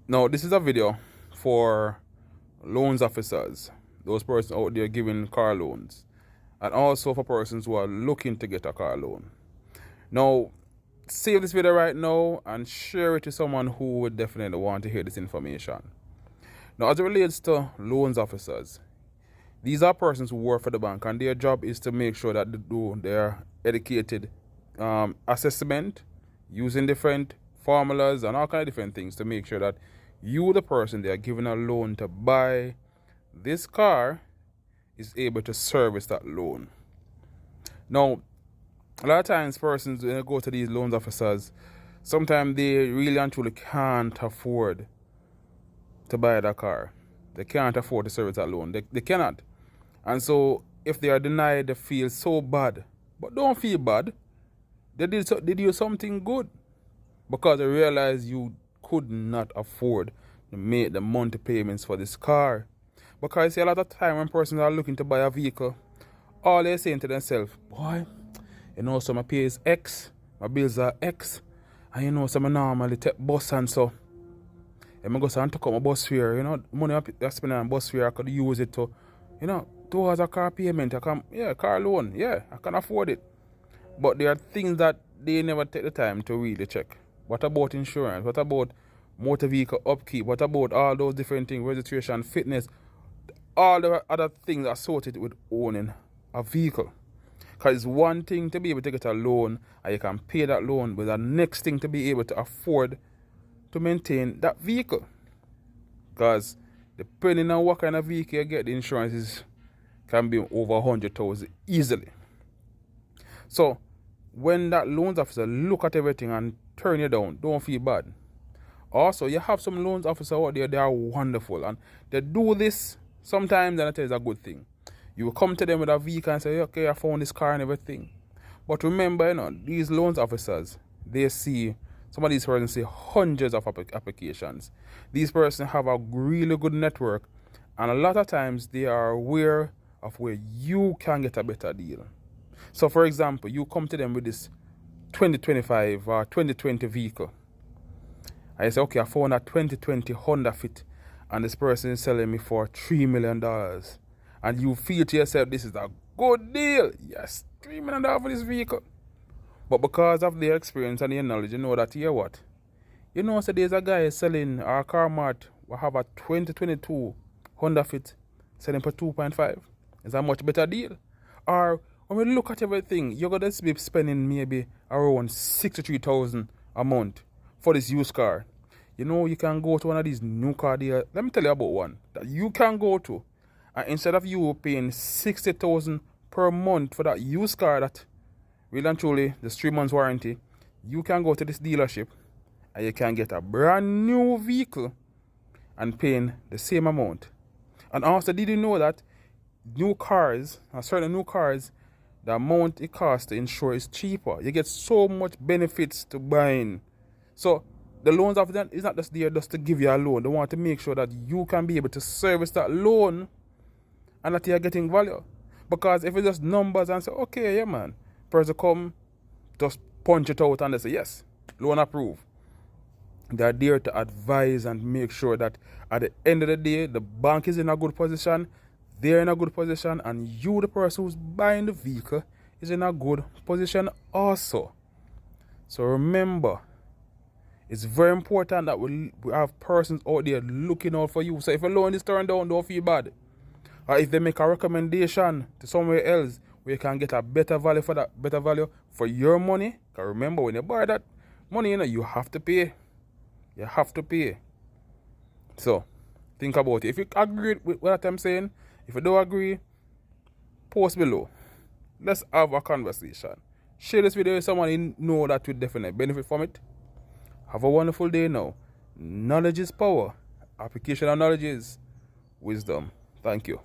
Now, this is a video for loans officers, those persons out there giving car loans, and also for persons who are looking to get a car loan. Now, save this video right now and share it to someone who would definitely want to hear this information. Now, as it relates to loans officers, these are persons who work for the bank, and their job is to make sure that they do their educated assessment using different formulas and all kind of different things to make sure that you, the person they are giving a loan to buy this car, is able to service that loan. Now, a lot of times persons, when they go to these loans officers, sometimes they really and truly can't afford to buy that car. They can't afford to service that loan. They cannot. And so if they are denied, they feel so bad. But don't feel bad. They did you something good, because they realize you could not afford to make the monthly payments for this car. Because you see, a lot of time when persons are looking to buy a vehicle, all they're saying to themselves, boy, you know, so my pay is X, my bills are X, and you know, so I normally take bus, and so I'm going to go and take out my bus fare, you know, money I spend on bus fare, I could use it to, you know, towards a car payment, car loan, I can afford it. But there are things that they never take the time to really check. What about insurance? What about motor vehicle upkeep? What about all those different things, registration, fitness, all the other things associated with owning a vehicle? Because it's one thing to be able to get a loan and you can pay that loan, but the next thing to be able to afford to maintain that vehicle. Because depending on what kind of vehicle you get, the insurance can be over 100,000 easily. So when that loans officer look at everything and turn you down, don't feel bad. Also, you have some loans officers out there, they are wonderful, and they do this sometimes, and I tell you, it's a good thing. You will come to them with a vehicle and say, okay, I found this car and everything. But remember, you know, these loans officers, they see, some of these persons see hundreds of applications. These persons have a really good network, and a lot of times they are aware of where you can get a better deal. So, for example, you come to them with this 2025 or 2020 vehicle. I say, okay, I found a 2020 Honda Fit, and this person is selling me for $3 million. And you feel to yourself, this is a good deal. Yes, $3 million for this vehicle. But because of their experience and their knowledge, you know that, you know what? You know, so there's a guy selling our car mart, we have a 2022 Honda Fit selling for 2.5. It's a much better deal. Or when we look at everything, you're going to be spending maybe around $63,000 a month for this used car. You know, you can go to one of these new car dealers. Let me tell you about one that you can go to. And instead of you paying $60,000 per month for that used car that really and truly, the 3 months warranty, you can go to this dealership and you can get a brand new vehicle and paying the same amount. And also, did you know that new cars, certain new cars, the amount it costs to insure is cheaper. You get so much benefits to buying. So the loans officer is not just there just to give you a loan. They want to make sure that you can be able to service that loan and that you are getting value. Because if it's just numbers and say, okay, yeah man, person come, just punch it out and they say, yes, loan approved. They are there to advise and make sure that at the end of the day, the bank is in a good position, they're in a good position, and you, the person who's buying the vehicle, is in a good position also. So remember, it's very important that we have persons out there looking out for you. So if a loan is turned down, don't feel bad. Or if they make a recommendation to somewhere else where you can get a better value for your money, because remember, when you buy that money, you know, you have to pay. You have to pay. So think about it. If you agree with what I'm saying, if you don't agree, post below. Let's have a conversation. Share this video with someone you know that will definitely benefit from it. Have a wonderful day now. Knowledge is power. Application of knowledge is wisdom. Thank you.